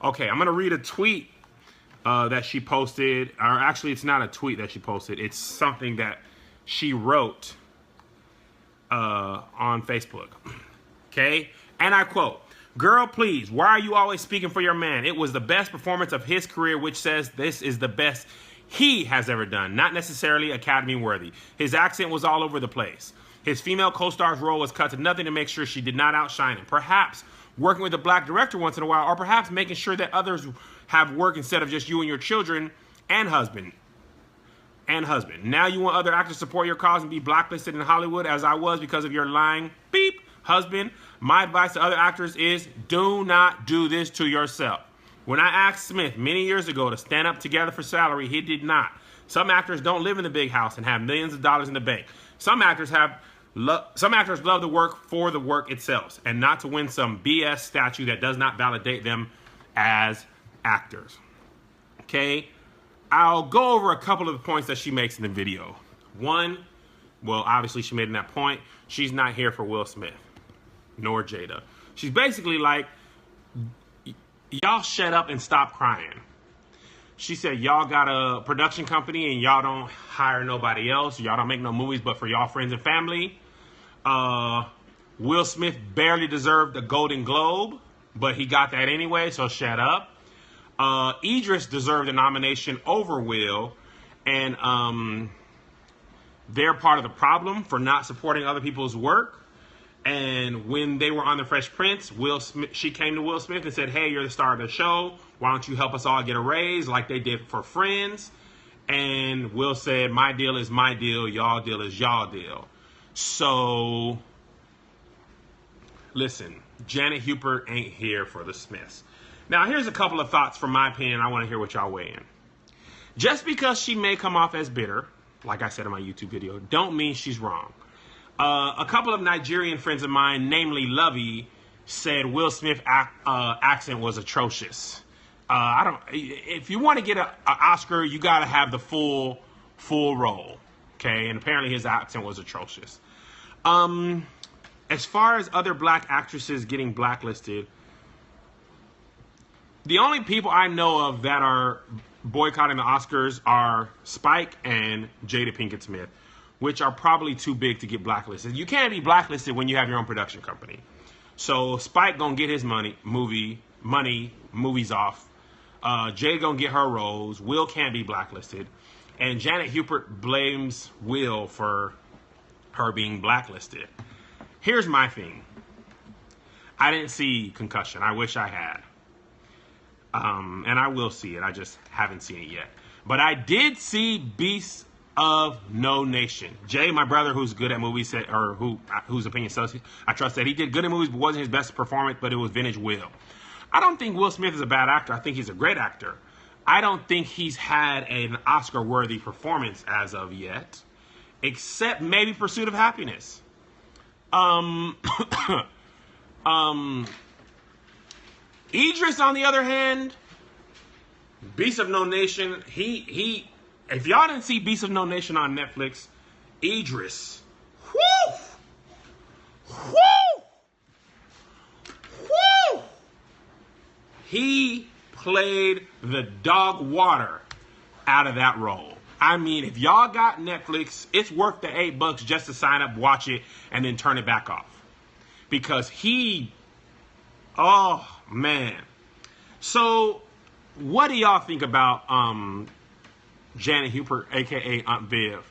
Okay, I'm gonna read a tweet that she posted, or actually, it's not a tweet that she posted. It's something that she wrote on Facebook. Okay, and I quote, "Girl, please, why are you always speaking for your man? It was the best performance of his career, which says this is the best he has ever done, not necessarily Academy worthy. His accent was all over the place. His female co-star's role was cut to nothing to make sure she did not outshine him. Perhaps working with a black director once in a while, or perhaps making sure that others have work instead of just you and your children and husband. Now you want other actors to support your cause and be blacklisted in Hollywood, as I was because of your lying beep husband. My advice to other actors is do not do this to yourself. When I asked Smith many years ago to stand up together for salary, he did not. Some actors don't live in the big house and have millions of dollars in the bank. Some actors love the work for the work itself and not to win some BS statue that does not validate them as actors." Okay, I'll go over a couple of the points that she makes in the video. One, well, obviously she made in that point, she's not here for Will Smith, nor Jada. She's basically like, y'all shut up and stop crying. She said, y'all got a production company and y'all don't hire nobody else. Y'all don't make no movies but for y'all friends and family. Will Smith barely deserved a Golden Globe, but he got that anyway, so shut up. Idris deserved a nomination over Will, and they're part of the problem for not supporting other people's work. And when they were on The Fresh Prince, she came to Will Smith and said, "Hey, you're the star of the show. Why don't you help us all get a raise like they did for Friends?" And Will said, "My deal is my deal. Y'all deal is y'all deal." So, listen, Janet Hubert ain't here for the Smiths. Now, here's a couple of thoughts from my opinion. I want to hear what y'all weigh in. Just because she may come off as bitter, like I said in my YouTube video, don't mean she's wrong. A couple of Nigerian friends of mine, namely Lovey, said Will Smith's accent was atrocious. If you want to get an Oscar, you got to have the full role, okay? And apparently his accent was atrocious. As far as other black actresses getting blacklisted, the only people I know of that are boycotting the Oscars are Spike and Jada Pinkett Smith, which are probably too big to get blacklisted. You can't be blacklisted when you have your own production company. So Spike gonna get his movies off. Jay gonna get her roles. Will can't be blacklisted. And Janet Hubert blames Will for her being blacklisted. Here's my thing. I didn't see Concussion. I wish I had. And I will see it. I just haven't seen it yet. But I did see Beasts of No Nation. Jay, my brother, who's good at movies, said, or whose opinion I trust, that he did good in movies, but wasn't his best performance, but it was vintage Will. I don't think Will Smith is a bad actor. I think he's a great actor. I don't think he's had an Oscar-worthy performance as of yet, except maybe Pursuit of Happiness. Idris, on the other hand, Beast of No Nation, if y'all didn't see Beast of No Nation on Netflix, Idris, whoo, he played the dog water out of that role. I mean, if y'all got Netflix, it's worth the $8 just to sign up, watch it, and then turn it back off. Because oh, man. So, what do y'all think about Janet Hubert, a.k.a. Aunt Viv?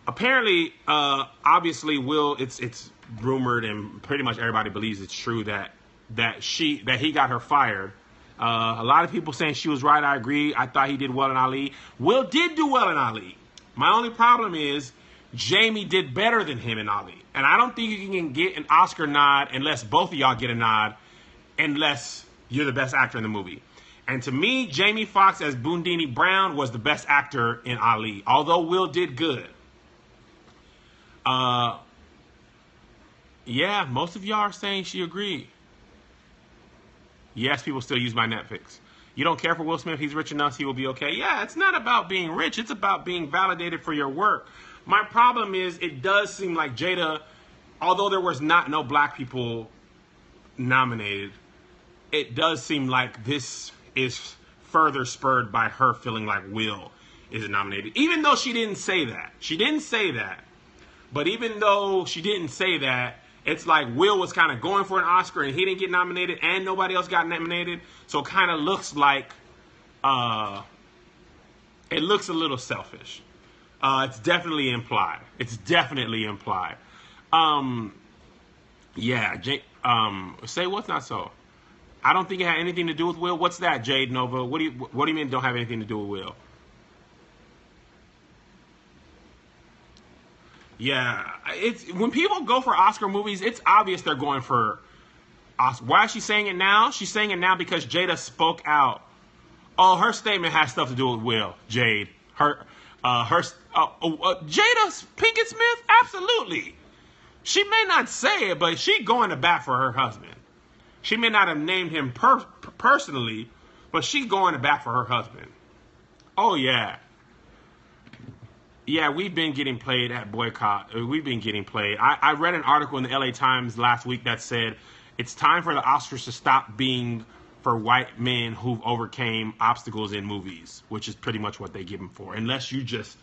Apparently, obviously, Will, it's rumored and pretty much everybody believes it's true that he got her fired. A lot of people saying she was right. I agree. I thought he did well in Ali. Will did do well in Ali. My only problem is Jamie did better than him in Ali. And I don't think you can get an Oscar nod unless both of y'all get a nod, unless you're the best actor in the movie. And to me, Jamie Foxx as Boondini Brown was the best actor in Ali, although Will did good. Yeah, most of y'all are saying she agreed. Yes, people still use my Netflix. You don't care for Will Smith, he's rich enough, he will be okay. Yeah, it's not about being rich, it's about being validated for your work. My problem is, it does seem like Jada, although there was no black people nominated, it does seem like this is further spurred by her feeling like Will is nominated. Even though she didn't say that. She didn't say that. But even though she didn't say that, it's like Will was kind of going for an Oscar and he didn't get nominated and nobody else got nominated. So it kind of looks like it looks a little selfish. It's definitely implied. It's definitely implied. Yeah, say what's not so. I don't think it had anything to do with Will. What's that, Jade Nova? What do you mean don't have anything to do with Will? Yeah, it's when people go for Oscar movies, it's obvious they're going for Oscar. Why is she saying it now? She's saying it now because Jada spoke out. Oh, her statement has stuff to do with Will, Jade. Jada Pinkett Smith, absolutely. She may not say it, but she going to bat for her husband. She may not have named him personally, but she's going to bat for her husband. Oh, yeah. Yeah, we've been getting played at boycott. We've been getting played. I read an article in the LA Times last week that said it's time for the Oscars to stop being for white men who've overcame obstacles in movies, which is pretty much what they give them for. Unless you just,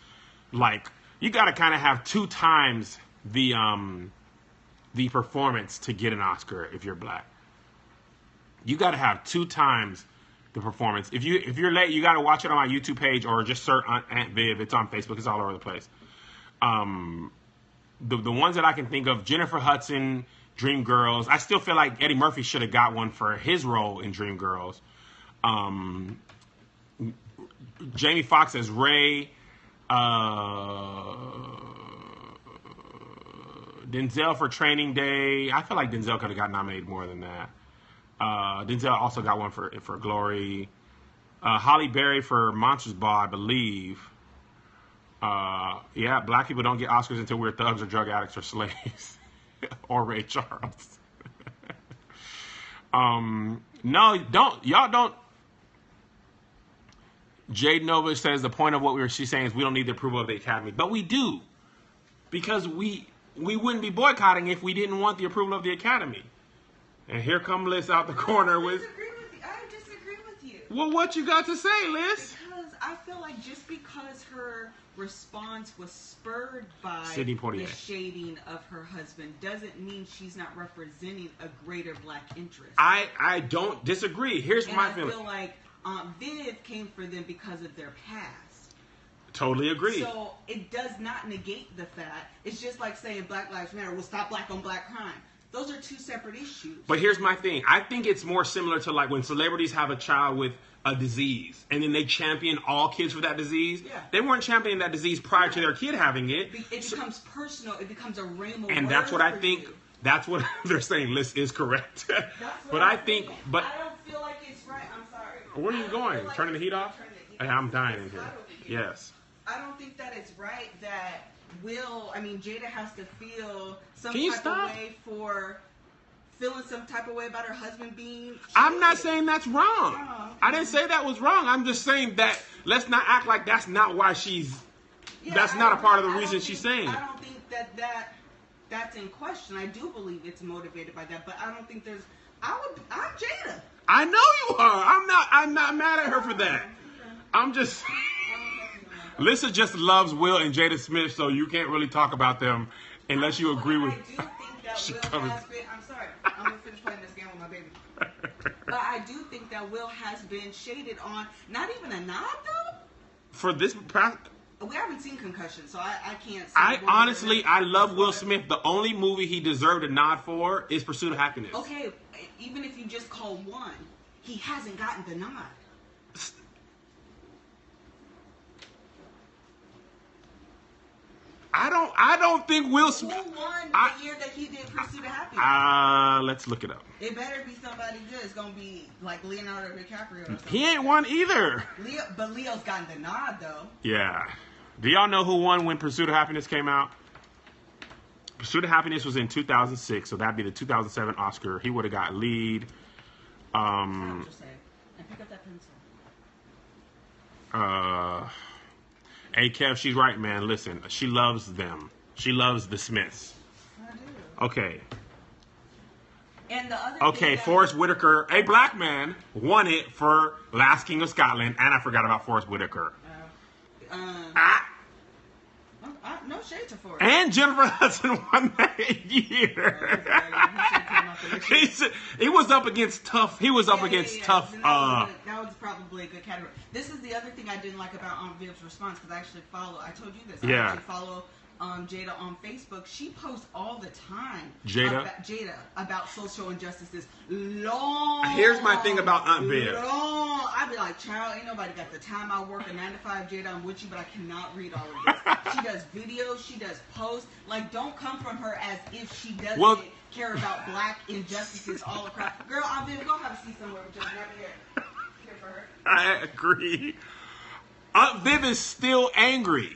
like, you got to kind of have 2 times the performance to get an Oscar if you're black. You got to have 2 times the performance. If you're late, you got to watch it on my YouTube page or just search on Aunt Viv. It's on Facebook. It's all over the place. The ones that I can think of, Jennifer Hudson, Dreamgirls. I still feel like Eddie Murphy should have got one for his role in Dreamgirls. Jamie Foxx as Ray. Denzel for Training Day. I feel like Denzel could have got nominated more than that. Denzel also got one for Glory. Halle Berry for Monsters Ball, I believe. Yeah, black people don't get Oscars until we're thugs or drug addicts or slaves. Or Ray Charles. No, don't. Y'all don't. Jade Nova says the point of what she's saying is we don't need the approval of the Academy. But we do. Because we wouldn't be boycotting if we didn't want the approval of the Academy. And here come Liz out the corner with... I disagree with you. Well, what you got to say, Liz? Because I feel like just because her response was spurred by the shading of her husband doesn't mean she's not representing a greater black interest. I don't disagree. Here's my feeling. I feel like Aunt Viv came for them because of their past. Totally agree. So it does not negate the fact. It's just like saying Black Lives Matter will stop black on black crime. Those are 2 separate issues. But here's my thing. I think it's more similar to like when celebrities have a child with a disease and then they champion all kids for that disease. Yeah. They weren't championing that disease prior to their kid having it. It becomes personal. It becomes a rainbow. And that's what I think. You. That's what they're saying. Liz is correct. But I think. But I don't feel like it's right. I'm sorry. Where are you going? Turning the heat off? I'm dying in here. Yes. I don't think that it's right that Jada has to feel some type of way for feeling some type of way about her husband being... I'm not saying that's wrong. I didn't say that was wrong. I'm just saying that let's not act like that's not why she's... that's not a part of the reason she's saying it. I don't think that's in question. I do believe it's motivated by that, but I don't think there's... I'm Jada. I know you are. I'm not mad at her for that. I'm just... Lisa just loves Will and Jada Smith, so you can't really talk about them unless you agree with... I do think that Will has been... I'm sorry. I'm going to finish playing this game with my baby. But I do think that Will has been shaded on... Not even a nod, though? For this... We haven't seen Concussion, so I can't say... I love Will Smith. The only movie he deserved a nod for is Pursuit of Happiness. Okay, even if you just call one, he hasn't gotten the nod. I don't think Will Smith... Who won the year that he did Pursuit of Happiness? Let's look it up. It better be somebody good. It's going to be like Leonardo DiCaprio or something. He ain't won either. But Leo's gotten the nod, though. Yeah. Do y'all know who won when Pursuit of Happiness came out? Pursuit of Happiness was in 2006, so that'd be the 2007 Oscar. He would have got lead. And pick up that pencil. Hey, Kev, she's right, man. Listen, she loves them. She loves the Smiths. I do. Okay. And the other okay, Forrest Whitaker, a black man, won it for Last King of Scotland, and I forgot about Forrest Whitaker. No shade to Forrest. And Jennifer Hudson won that year. He was up against tough. He was up against tough. That was probably a good category. This is the other thing I didn't like about Aunt Viv's response, because I actually follow. I told you this. I actually follow Jada on Facebook. She posts all the time. Jada about social injustices. Long. Here's my thing about Aunt Viv. Long. I'd be like, child, ain't nobody got the time. I work a 9 to 5, Jada. I'm with you, but I cannot read all of this. She does videos. She does posts. Like, don't come from her as if she doesn't care about black injustices all across. Girl, Aunt Viv, go have a seat somewhere. Just never here for her. I agree. Aunt Viv is still angry.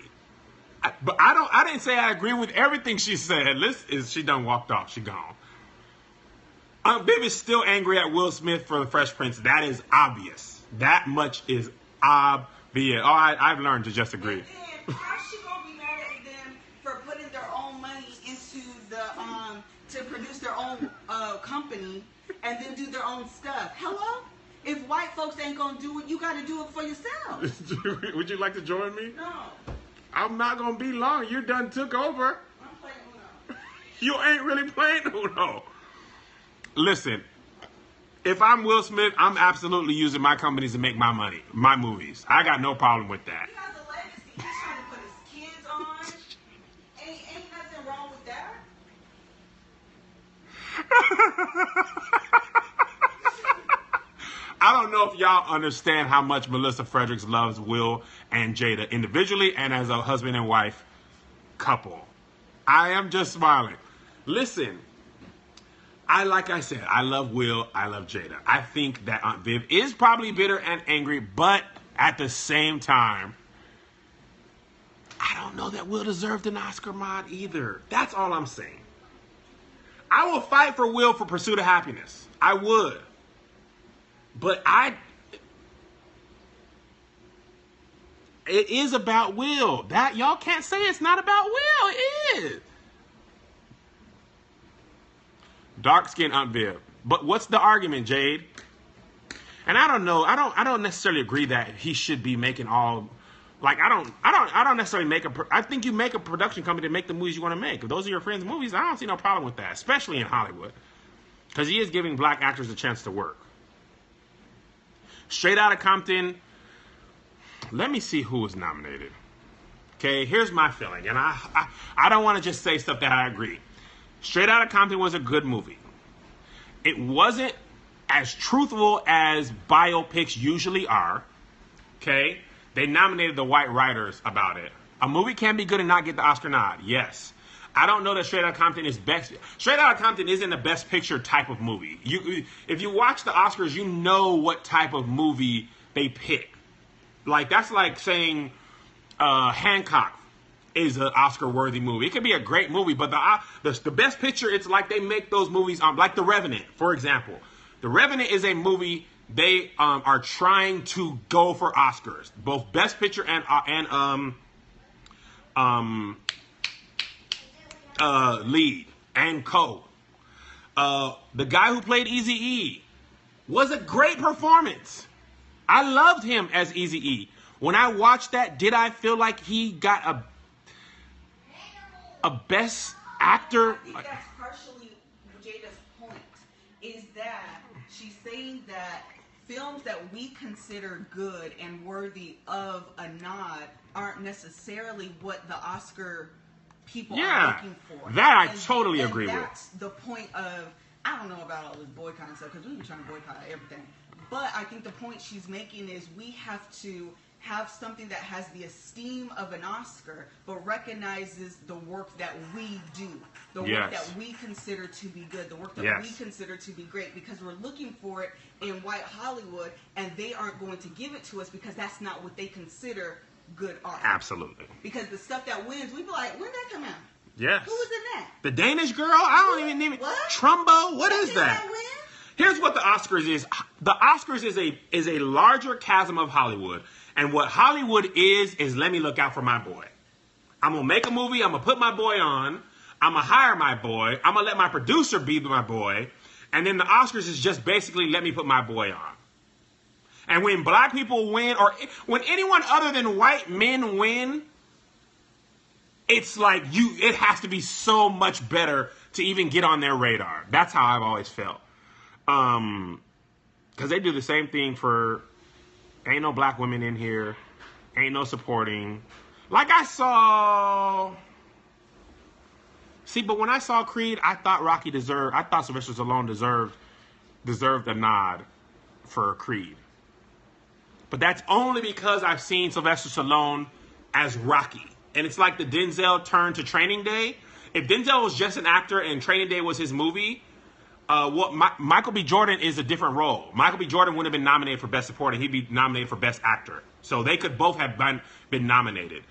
But I didn't say I agree with everything she said. She done walked off. She gone. Aunt Viv is still angry at Will Smith for the Fresh Prince. That is obvious. That much is obvious. Oh, I've learned to just agree. And then, how's she gonna be mad at them for putting their own money into the to produce their own company and then do their own stuff? Hello? If white folks ain't gonna do it, you gotta do it for yourself. Would you like to join me? No. I'm not going to be long. You done took over. I'm playing Uno. You ain't really playing Uno. Listen, if I'm Will Smith, I'm absolutely using my companies to make my money, my movies. I got no problem with that. He has a legacy. He's trying to put his kids on. Ain't nothing wrong with that. I don't know if y'all understand how much Melissa Fredericks loves Will and Jada individually and as a husband and wife couple. I am just smiling. Listen, like I said, I love Will, I love Jada. I think that Aunt Viv is probably bitter and angry, but at the same time, I don't know that Will deserved an Oscar mod either. That's all I'm saying. I will fight for Will for Pursuit of Happiness. I would. But it is about Will. That y'all can't say it's not about Will. It is. Dark skin Aunt Viv. But what's the argument, Jade? And I don't know. I don't necessarily agree that he should be making all. Like I don't necessarily make I think you make a production company to make the movies you want to make. If those are your friends' movies, I don't see no problem with that, especially in Hollywood, because he is giving black actors a chance to work. Straight Outta Compton, let me see who was nominated. Okay, here's my feeling, and I don't want to just say stuff that I agree. Straight Outta Compton was a good movie. It wasn't as truthful as biopics usually are. Okay, they nominated the white writers about it. A movie can be good and not get the Oscar nod. Yes. I don't know that Straight Outta Compton is best. Straight Outta Compton isn't a best picture type of movie. If you watch the Oscars, you know what type of movie they pick. Like, that's like saying Hancock is an Oscar-worthy movie. It could be a great movie, but the best picture, it's like they make those movies, like The Revenant, for example. The Revenant is a movie they are trying to go for Oscars, both best picture and lead and co. The guy who played Eazy-E was a great performance. I loved him as Eazy-E. When I watched that, did I feel like he got a best actor? I think that's partially Jada's point, is that she's saying that films that we consider good and worthy of a nod aren't necessarily what the Oscar people are looking for. That I totally agree with. That's the point of, I don't know about all this boycott and stuff, because we've been trying to boycott everything. But I think the point she's making is we have to have something that has the esteem of an Oscar, but recognizes the work that we do, the work that we consider to be good, the work that we consider to be great, because we're looking for it in white Hollywood, and they aren't going to give it to us because that's not what they consider good art. Absolutely. Because the stuff that wins, we be like, when did that come out? Yes. Who was in that? The Danish Girl? I don't even name it. What? Trumbo? What is that? Here's what the Oscars is. The Oscars is a larger chasm of Hollywood. And what Hollywood is let me look out for my boy. I'm going to make a movie. I'm going to put my boy on. I'm going to hire my boy. I'm going to let my producer be my boy. And then the Oscars is just basically let me put my boy on. And when black people win, or when anyone other than white men win, it's like it has to be so much better to even get on their radar. That's how I've always felt. Because they do the same thing for, ain't no black women in here, ain't no supporting. Like I saw, but when I saw Creed, I thought Sylvester Stallone deserved a nod for Creed. But that's only because I've seen Sylvester Stallone as Rocky. And it's like the Denzel turn to Training Day. If Denzel was just an actor and Training Day was his movie, Michael B. Jordan is a different role. Michael B. Jordan wouldn't have been nominated for Best Supporting. He'd be nominated for Best Actor. So they could both have been nominated.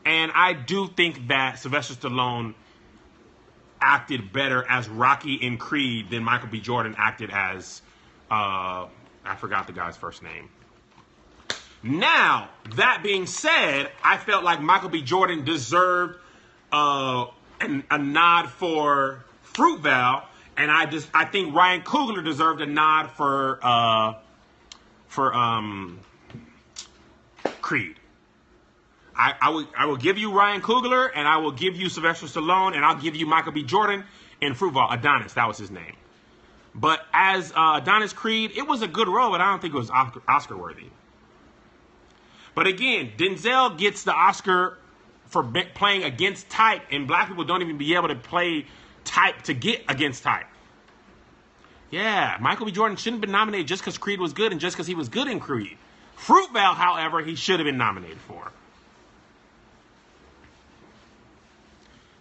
And I do think that Sylvester Stallone acted better as Rocky in Creed than Michael B. Jordan acted as, I forgot the guy's first name. Now, that being said, I felt like Michael B. Jordan deserved a nod for Fruitvale, and I think Ryan Coogler deserved a nod for Creed. I will give you Ryan Coogler, and I will give you Sylvester Stallone, and I'll give you Michael B. Jordan in Fruitvale. Adonis, that was his name. But as Adonis Creed, it was a good role, but I don't think it was Oscar worthy. But again, Denzel gets the Oscar for playing against type, and black people don't even be able to play type to get against type. Yeah, Michael B. Jordan shouldn't have been nominated just because Creed was good and just because he was good in Creed. Fruitvale, however, he should have been nominated for.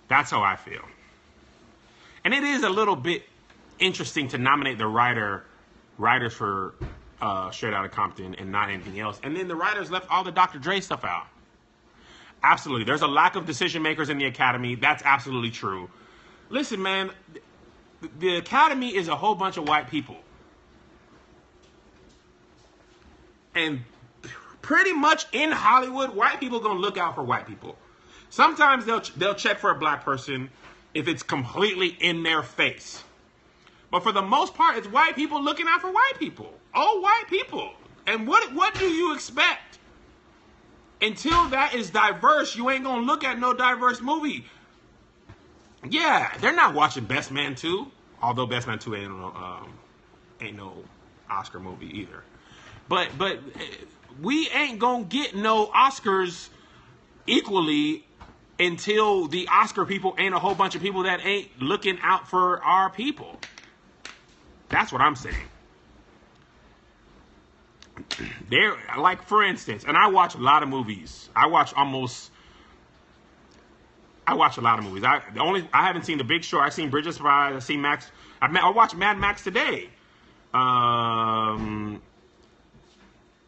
That's how I feel. And it is a little bit interesting to nominate the writers for Straight Outta Compton and not anything else. And then the writers left all the Dr. Dre stuff out. Absolutely. There's a lack of decision makers in the Academy. That's absolutely true. Listen, man, the Academy is a whole bunch of white people. And pretty much in Hollywood, white people gonna look out for white people. Sometimes they'll check for a black person if it's completely in their face. But for the most part, it's white people looking out for white people. All white people. And what do you expect? Until that is diverse, you ain't gonna look at no diverse movie. Yeah, they're not watching Best Man 2. Although Best Man 2 ain't no Oscar movie either. But we ain't gonna get no Oscars equally until the Oscar people ain't a whole bunch of people that ain't looking out for our people. That's what I'm saying. There, like for instance, and I watch a lot of movies. I watch a lot of movies. I haven't seen The Big Short. I've seen Bridge of Spies. I've seen Max. I watched Mad Max today.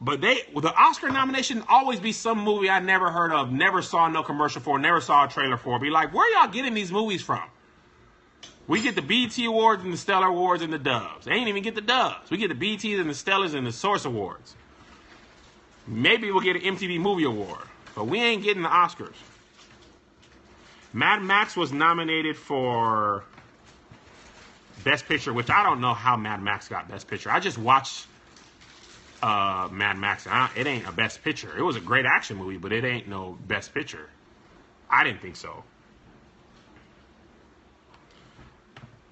But the Oscar nomination always be some movie I never heard of, never saw no commercial for, never saw a trailer for. Be like, where y'all getting these movies from? We get the BET Awards and the Stellar Awards and the Doves. They ain't even get the Doves. We get the BETs and the Stellars and the Source Awards. Maybe we'll get an MTV Movie Award. But we ain't getting the Oscars. Mad Max was nominated for Best Picture, which I don't know how Mad Max got Best Picture. I just watched Mad Max. It ain't a Best Picture. It was a great action movie, but it ain't no Best Picture. I didn't think so.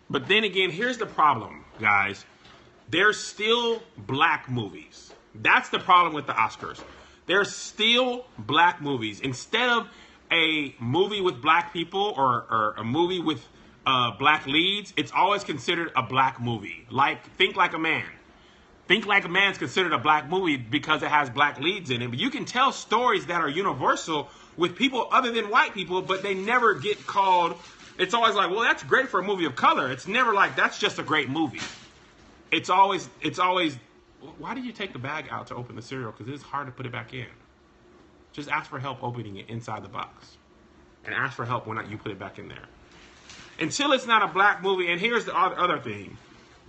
But then again, here's the problem, guys. There's still black movies. That's the problem with the Oscars. There's still black movies. Instead of a movie with black people or a movie with black leads, it's always considered a black movie. Like Think Like a Man. Think Like a Man's considered a black movie because it has black leads in it. But you can tell stories that are universal with people other than white people, but they never get called. It's always like, well, that's great for a movie of color. It's never like, that's just a great movie. It's always, why did you take the bag out to open the cereal? Because it's hard to put it back in. Just ask for help opening it inside the box. And ask for help when you put it back in there. Until it's not a black movie, and here's the other thing.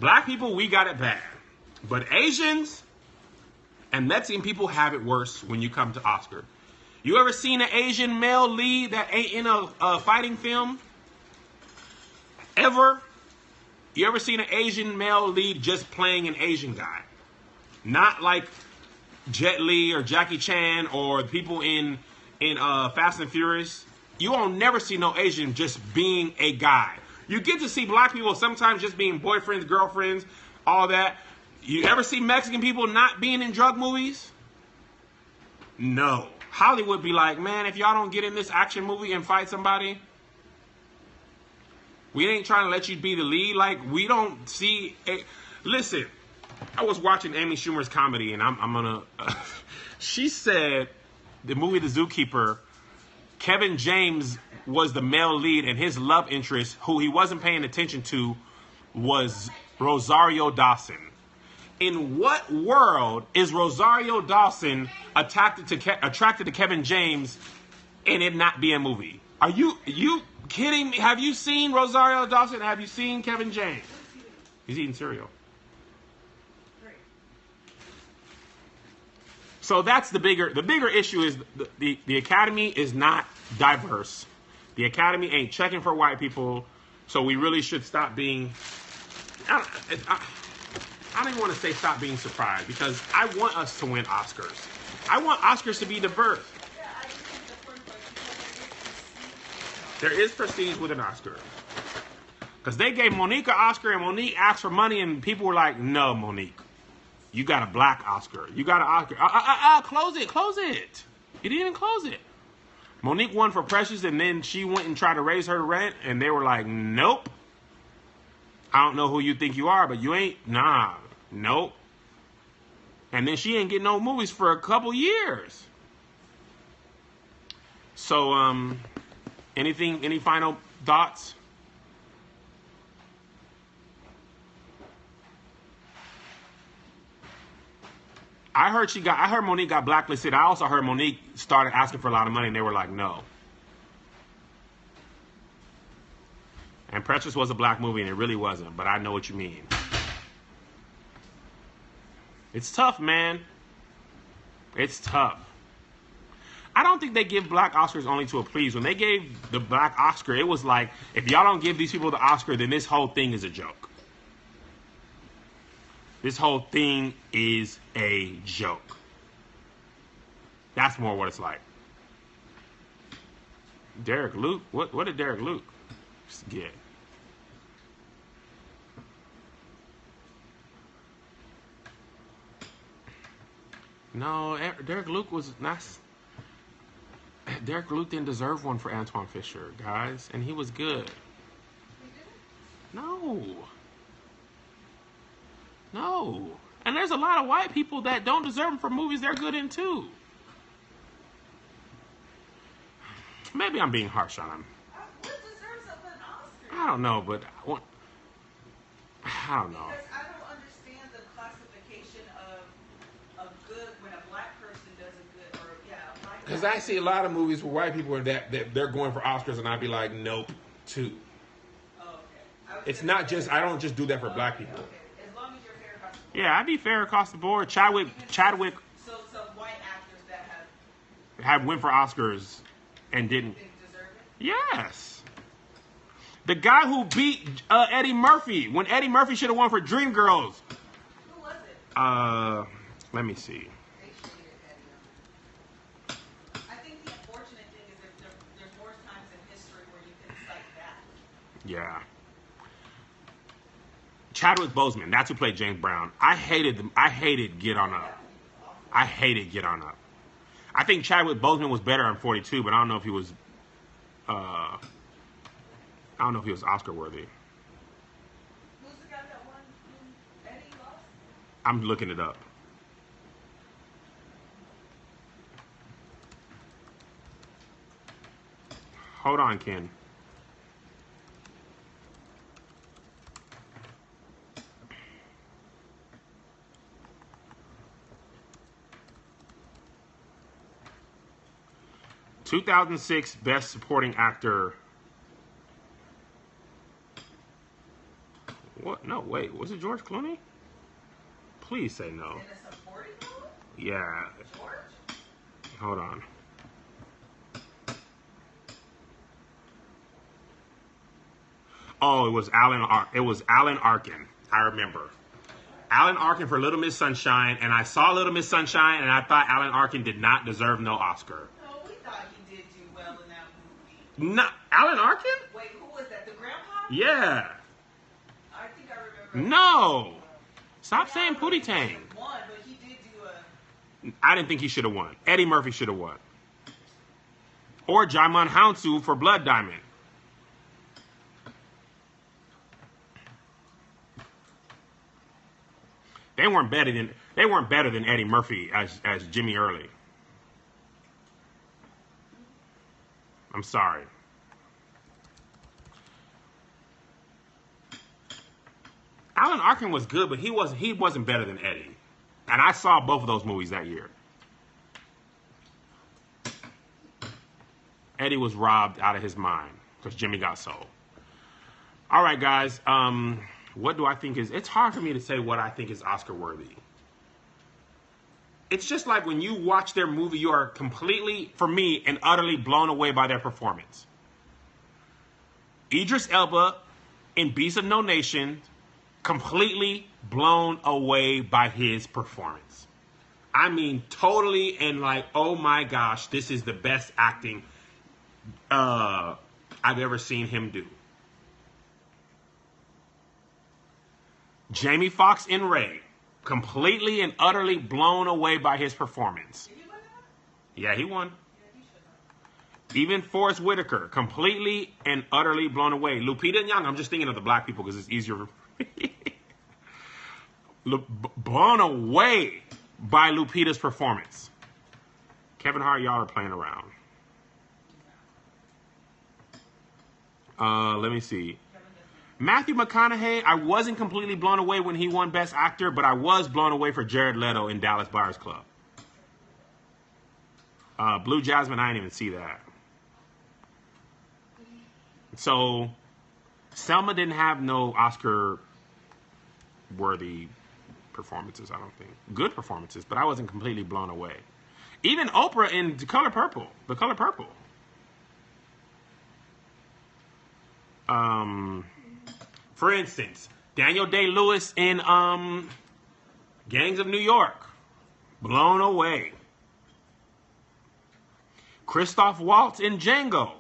Black people, we got it bad. But Asians and Mexican people have it worse when you come to Oscar. You ever seen an Asian male lead that ain't in a fighting film? Ever? You ever seen an Asian male lead just playing an Asian guy? Not like Jet Li or Jackie Chan or people in Fast and Furious. You won't never see no Asian just being a guy. You get to see black people sometimes just being boyfriends, girlfriends, all that. You ever see Mexican people not being in drug movies? No. Hollywood be like, man, if y'all don't get in this action movie and fight somebody, we ain't trying to let you be the lead. Like, we don't see a... Listen, I was watching Amy Schumer's comedy, and I'm gonna... she said the movie The Zookeeper, Kevin James was the male lead, and his love interest, who he wasn't paying attention to, was Rosario Dawson. In what world is Rosario Dawson attracted to Kevin James and it not be a movie? Are you kidding me? Have you seen Rosario Dawson? Have you seen Kevin James? He's eating cereal. So that's the bigger issue is the Academy is not diverse. The Academy ain't checking for white people. So we really should stop being... I don't even want to say stop being surprised because I want us to win Oscars. I want Oscars to be diverse. There is prestige with an Oscar. Because they gave Monique an Oscar and Monique asked for money and people were like, no, Monique. You got a black Oscar. You got an Oscar. Close it. You didn't even close it. Monique won for Precious and then she went and tried to raise her rent and they were like, nope. I don't know who you think you are, but you ain't. Nah. Nope. And then she ain't getting no movies for a couple years. So, any final thoughts? I heard Monique got blacklisted. I also heard Monique started asking for a lot of money and they were like, no. And Precious was a black movie and it really wasn't, but I know what you mean. It's tough, man. It's tough. I don't think they give black Oscars only to please. When they gave the black Oscar, it was like, if y'all don't give these people the Oscar, then this whole thing is a joke. This whole thing is a joke. That's more what it's like. Derek Luke? What did Derek Luke get? No, Derek Luke was not. Derek Luke didn't deserve one for Antoine Fisher, guys, and he was good. No. And there's a lot of white people that don't deserve them for movies they're good in too. Maybe I'm being harsh on him. What deserves an Oscar? I don't know, but I don't know. Because I don't understand the classification of good when a black person does a good, or a black. Because I see a lot of movies where white people are that they're going for Oscars, and I'd be like, nope, too. Oh, okay. It's not just, I don't just do that for black people. Okay. As long as you're fair across the board. Yeah, I'd be fair across the board. Chadwick So white actors that have went for Oscars and didn't deserve it? Yes. The guy who beat Eddie Murphy when Eddie Murphy should have won for Dreamgirls. Who was it? Let me see. They shaded Eddie. I think the unfortunate thing is that there's more times in history where you can cite that. Yeah. Chadwick Boseman, that's who played James Brown. I hated Get On Up. I hated Get On Up. I think Chadwick Boseman was better on 42, but I don't know if he was Oscar worthy. Who's the guy that won Eddie lost? I'm looking it up. Hold on, Ken. (2006) Best Supporting Actor. What? No, wait. Was it George Clooney? Please say no. In a supporting role? Yeah. George? Hold on. Oh, it was Alan Arkin. I remember. Alan Arkin for Little Miss Sunshine, and I saw Little Miss Sunshine, and I thought Alan Arkin did not deserve no Oscar. No, we thought he did do well in that movie. No, Alan Arkin? Wait, who was that? The grandpa? Yeah. I think I remember. No. Stop saying Pootie Tang. Won, but he did do a. I didn't think he should have won. Eddie Murphy should have won. Or Jaimin Hounsou for Blood Diamond. They weren't better than Eddie Murphy as Jimmy Early. I'm sorry. Alan Arkin was good, but he wasn't better than Eddie. And I saw both of those movies that year. Eddie was robbed out of his mind because Jimmy got sold. All right, guys. What do I think is... It's hard for me to say what I think is Oscar worthy. It's just like when you watch their movie, you are completely, for me, and utterly blown away by their performance. Idris Elba in Beast of No Nation, completely blown away by his performance. I mean, totally, and like, oh my gosh, this is the best acting I've ever seen him do. Jamie Foxx in Ray, completely and utterly blown away by his performance. Did he win that? Yeah, he won. Yeah, he should have. Even Forrest Whitaker, completely and utterly blown away. Lupita Nyong'o, I'm just thinking of the black people because it's easier. Blown away by Lupita's performance. Kevin Hart, y'all are playing around. Let me see. Matthew McConaughey, I wasn't completely blown away when he won Best Actor, but I was blown away for Jared Leto in Dallas Buyers Club. Blue Jasmine, I didn't even see that. So, Selma didn't have no Oscar-worthy performances, I don't think. Good performances, but I wasn't completely blown away. Even Oprah in The Color Purple. For instance, Daniel Day-Lewis in Gangs of New York. Blown away. Christoph Waltz in Django.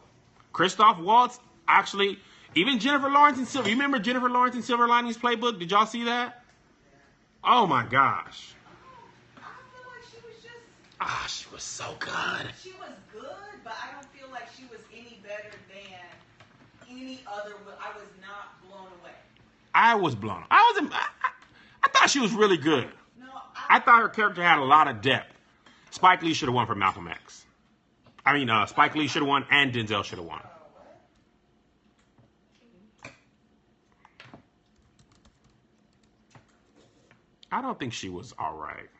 Christoph Waltz, actually, even Jennifer Lawrence in Silver. You remember Jennifer Lawrence in Silver Linings Playbook? Did y'all see that? Oh my gosh. I feel like she was just. She was so good. She was good, but I don't feel like she was any better than any other. I was not blown away. I was blown. I thought she was really good. No, I thought her character had a lot of depth. Spike Lee should have won for Malcolm X. I mean, Spike Lee should have won and Denzel should have won. I don't think she was all right.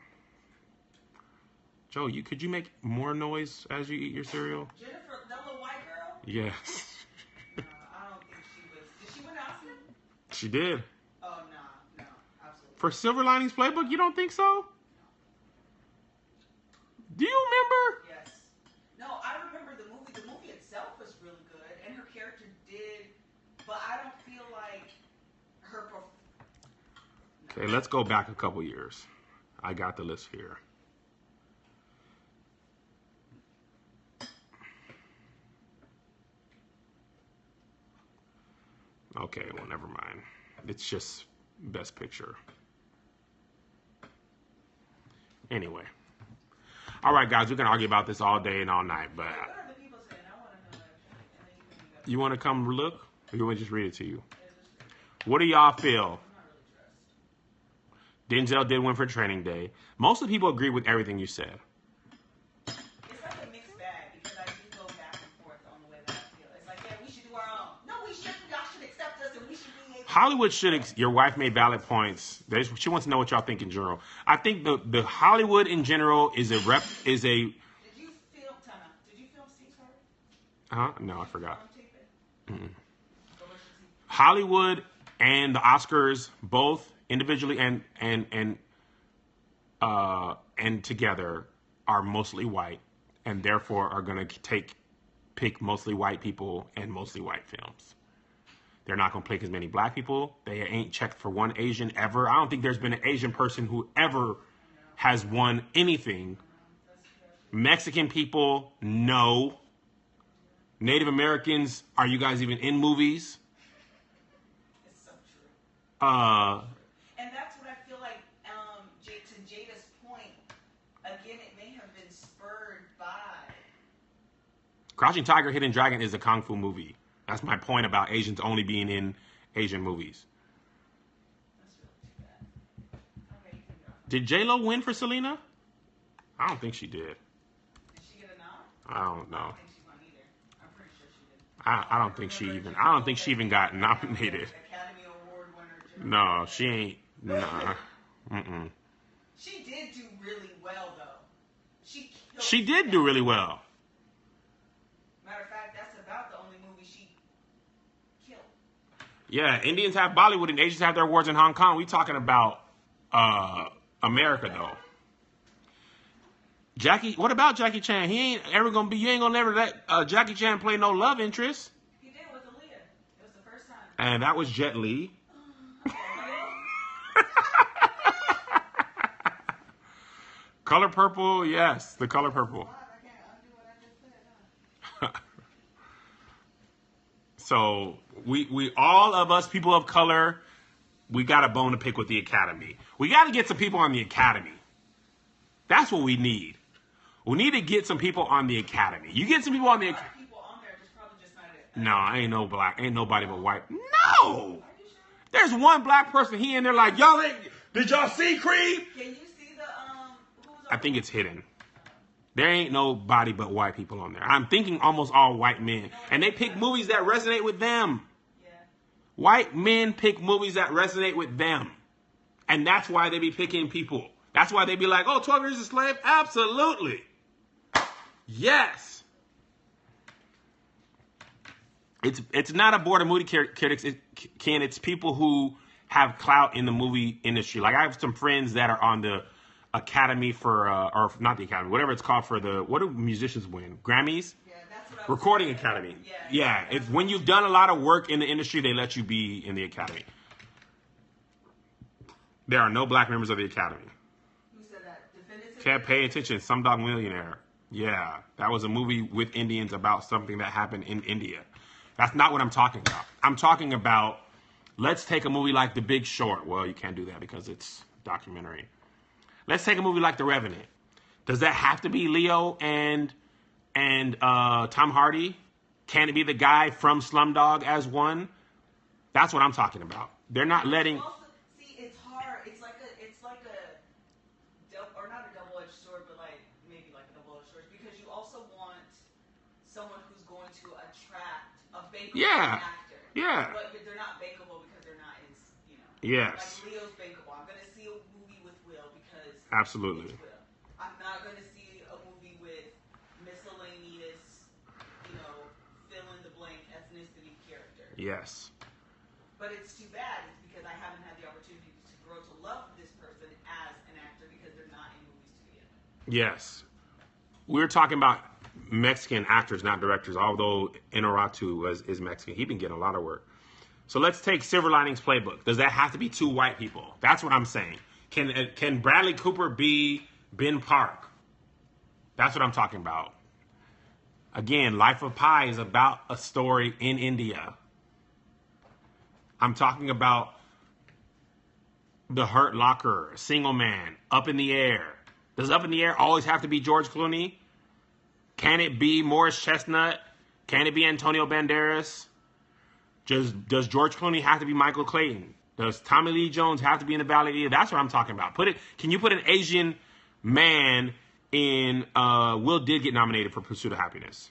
Joe, could you make more noise as you eat your cereal? Jennifer, that little white girl? Yes. I don't think she was. Did she win an Oscar? She did. Oh, no, absolutely. For Silver Linings Playbook, you don't think so? Do you remember? Yes. No, I remember the movie. The movie itself was really good, and her character did, but I don't feel like her. Okay, let's go back a couple years. I got the list here. Okay, well, never mind. It's just Best Picture. Anyway. All right, guys, we can argue about this all day and all night, but... What are the people saying? I want to know, actually. You want to come look? Or you want to just read it to you? What do y'all feel? Denzel did win for Training Day. Most of the people agree with everything you said. It's like a mixed bag because I do go back and forth on the way that I feel. It's like, yeah, we should do our own. No, we shouldn't. Y'all should accept us and we should be able to... Hollywood should... Your wife made valid points. She wants to know what y'all think in general. I think the Hollywood in general is a... Did you film... Tana, did you film Steve's Harvey? No, I forgot. Mm-hmm. Hollywood and the Oscars, both individually and together, are mostly white, and therefore are going to pick mostly white people and mostly white films. They're not going to pick as many black people. They ain't checked for one Asian ever. I don't think there's been an Asian person who ever has won anything. Mexican people, no. Native Americans, are you guys even in movies? It's so true. Uh, And that's what I feel like, to Jada's point, again, it may have been spurred by... Crouching Tiger, Hidden Dragon is a kung fu movie. That's my point about Asians only being in Asian movies. That's really too bad. Okay, you can go. Did J-Lo win for Selena? I don't think she did. Did she get a nod? I don't know. I don't think she won either. I'm pretty sure she did. I don't think she even got nominated. Academy Award winner. No, she ain't. Nah. Mm-mm. She did do really well, though. She did do really well. Matter of fact, that's about the only movie she killed. Yeah, Indians have Bollywood and Asians have their awards in Hong Kong. We talking about America, though. What about Jackie Chan? You ain't gonna never let Jackie Chan play no love interest. He did with Aaliyah. It was the first time. And that was Jet Li. Color Purple, yes, The Color Purple. I can't undo what I just said, huh? So we all of us people of color, we got a bone to pick with the Academy. We got to get some people on the Academy. That's what we need. We need to get some people on the Academy. You get some people on the Academy. People on there, just probably just not it. No, ain't nobody but white. No! There's one black person, he in there like, did y'all see Creed? Can you see the, who's I think it's hidden. There ain't nobody but white people on there. I'm thinking almost all white men. And they pick movies that resonate with them. Yeah. White men pick movies that resonate with them. And that's why they be picking people. That's why they be like, 12 Years a Slave? Absolutely. Yes. It's not a board of movie critics, it's people who have clout in the movie industry. Like I have some friends that are on the Academy for, or not the Academy, whatever it's called for the, what do musicians win? Grammys? Yeah, that's what I was Recording saying. Academy. Yeah. It's when you've done a lot of work in the industry, they let you be in the Academy. There are no black members of the Academy. Who said that? Definitive? Can't pay attention. Slumdog Millionaire. Yeah, that was a movie with Indians about something that happened in India. That's not what I'm talking about. I'm talking about, let's take a movie like The Big Short. Well, you can't do that because it's documentary. Let's take a movie like The Revenant. Does that have to be Leo and Tom Hardy? Can it be the guy from Slumdog as one? That's what I'm talking about. They're not letting... Also, see, it's hard. It's like or not a double-edged sword, but like maybe like a double-edged sword, because you also want someone who's going to attract a bankable actor. Yeah. But they're not bankable because they're not in, Yes. Like Leo's bankable. I'm going to see a movie with Will because Absolutely. it's Will. I'm not going to see a movie with miscellaneous, fill in the blank ethnicity character. Yes. But it's too bad. It's because I haven't had the opportunity to grow to love this person as an actor because they're not in movies to begin with. Yes. We're talking about Mexican actors, not directors, although Inarritu is Mexican. He's been getting a lot of work. So let's take Silver Linings Playbook. Does that have to be two white people? That's what I'm saying. Can Bradley Cooper be Ben Park? That's what I'm talking about. Again, Life of Pi is about a story in India. I'm talking about The Hurt Locker, Single Man, Up in the Air. Does Up in the Air always have to be George Clooney? Can it be Morris Chestnut? Can it be Antonio Banderas? Does George Clooney have to be Michael Clayton? Does Tommy Lee Jones have to be in The Valley of the Eagle? That's what I'm talking about. Can you put an Asian man in... Will did get nominated for Pursuit of Happiness.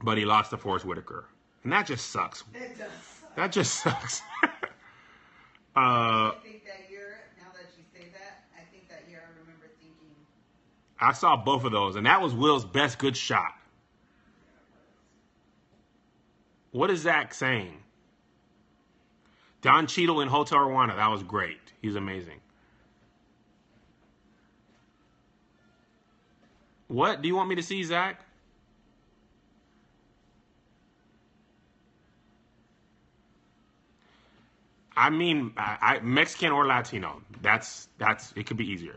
But he lost to Forrest Whitaker. And that just sucks. It does suck. That just sucks. I think that year, now that you say that, I think that year I remember thinking... I saw both of those, and that was Will's best good shot. What is Zach saying? Don Cheadle in Hotel Rwanda. That was great. He's amazing. What do you want me to see, Zach? I mean, Mexican or Latino. That's it could be easier.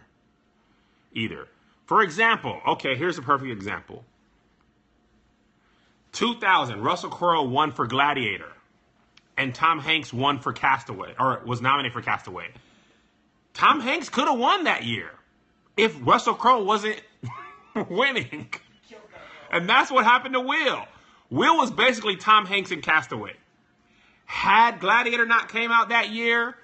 Either. For example, okay, here's a perfect example. 2000, Russell Crowe won for Gladiator, and Tom Hanks won for Castaway, or was nominated for Castaway. Tom Hanks could have won that year if Russell Crowe wasn't winning. And that's what happened to Will. Will was basically Tom Hanks in Castaway. Had Gladiator not came out that year,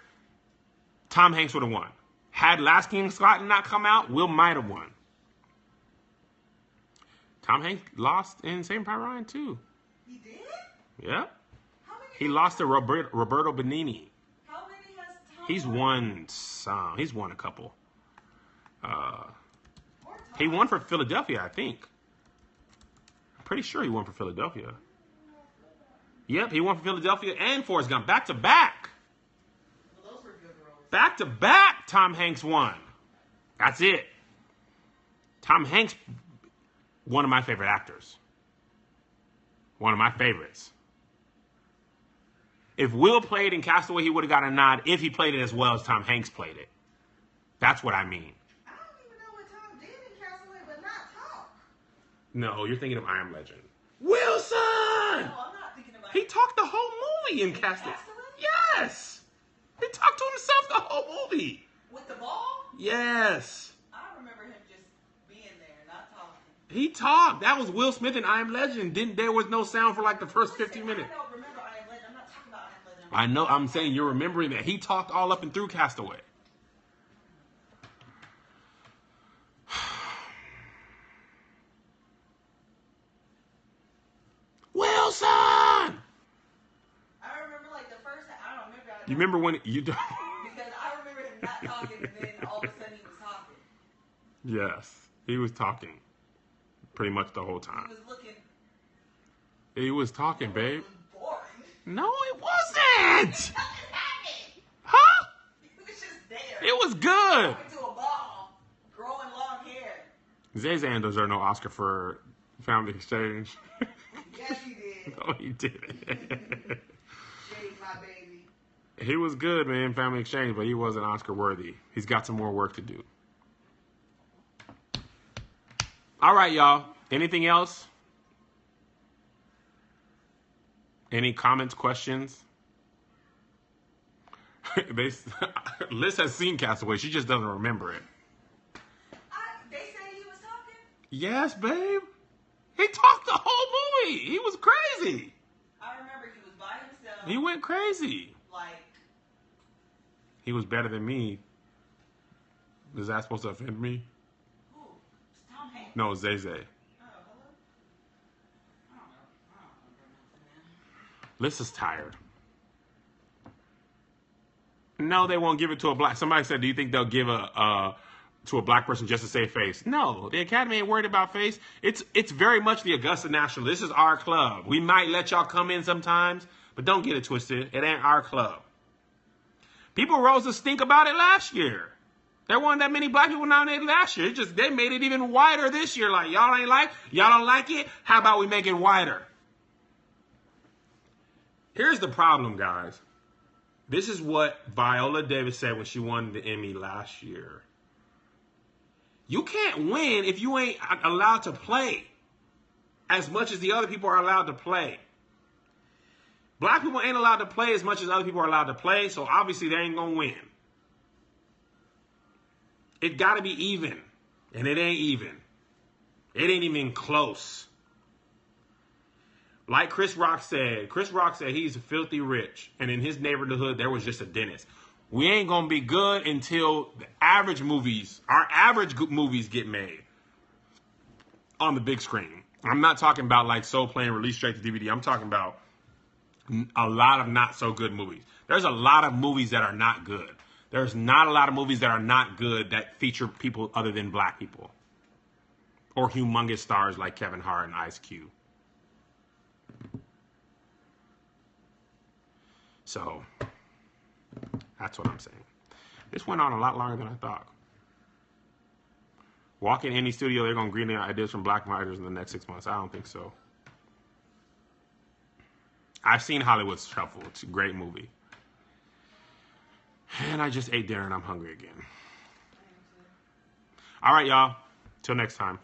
Tom Hanks would have won. Had Last King of Scotland not come out, Will might have won. Tom Hanks lost in Saving Private Ryan too. He did? Yeah. How many He lost to Roberto Benigni. How many has Tom He's won some. He's won a couple. He won for Philadelphia, I think. I'm pretty sure he won for Philadelphia. Yep, he won for Philadelphia and Forrest Gump. Back to back. Well, those were good roles. Back to back, Tom Hanks won. That's it. Tom Hanks, one of my favorite actors. One of my favorites. If Will played in Castaway, he would have got a nod if he played it as well as Tom Hanks played it. That's what I mean. I don't even know what Tom did in Castaway, but not talk. No, you're thinking of I Am Legend. Wilson! No, I'm not thinking about He talked the whole movie in Castaway. Yes! He talked to himself the whole movie. With the ball? Yes. I remember him just being there, not talking. He talked. That was Will Smith in I Am Legend. There was no sound for like the first 15 minutes. I don't remember I Am Legend. I'm not talking about I Am Legend. I know. I'm saying you're remembering that. He talked all up and through Castaway. Wilson! I remember like the first. I don't remember. You remember when you don't? Because I remember him not talking, and then all of a sudden he was talking. Yes, he was talking pretty much the whole He time. was looking. He was talking, It babe. was boring. No, it wasn't. Nothing happened. Huh? He was just there. It was good. Going to a ball, growing long hair. Zay Zay deserved no Oscar for Family Exchange. Yes, he did. No, he didn't. Jade, my baby. He was good, man, Family Exchange, but he wasn't Oscar worthy. He's got some more work to do. All right, y'all. Anything else? Any comments, questions? Liz has seen Castaway. She just doesn't remember it. They say he was talking. Yes, babe. He talked the whole movie. He was crazy. I remember he was by himself. He went crazy. Like, He was better than me. Is that supposed to offend me? who? Tom Hanks? No, Zay Zay. Oh, hello? I don't know. Liz is tired. No, they won't give it to a black. Somebody said, do you think they'll give to a black person just to save face? No, the Academy ain't worried about face. It's very much the Augusta National. This is our club. We might let y'all come in sometimes, but don't get it twisted. It ain't our club. People rose to stink about it last year. There weren't that many black people nominated last year. They made it even wider this year. Like, y'all don't like it? How about we make it wider? Here's the problem, guys. This is what Viola Davis said when she won the Emmy last year. You can't win if you ain't allowed to play as much as the other people are allowed to play. Black people ain't allowed to play as much as other people are allowed to play, so obviously they ain't going to win. It got to be even, and it ain't even. It ain't even close. Like Chris Rock said he's filthy rich, and in his neighborhood there was just a dentist. We ain't going to be good until the average movies, our average movies get made on the big screen. I'm not talking about like Soul Plane released straight to DVD. I'm talking about a lot of not so good movies. There's a lot of movies that are not good. There's not a lot of movies that are not good that feature people other than black people. Or humongous stars like Kevin Hart and Ice Cube. So, that's what I'm saying. This went on a lot longer than I thought. Walk in any studio, they're going to green ideas from black writers in the next 6 months. I don't think so. I've seen Hollywood Shuffle. It's a great movie. And I just ate dinner and I'm hungry again. All right, y'all. Till next time.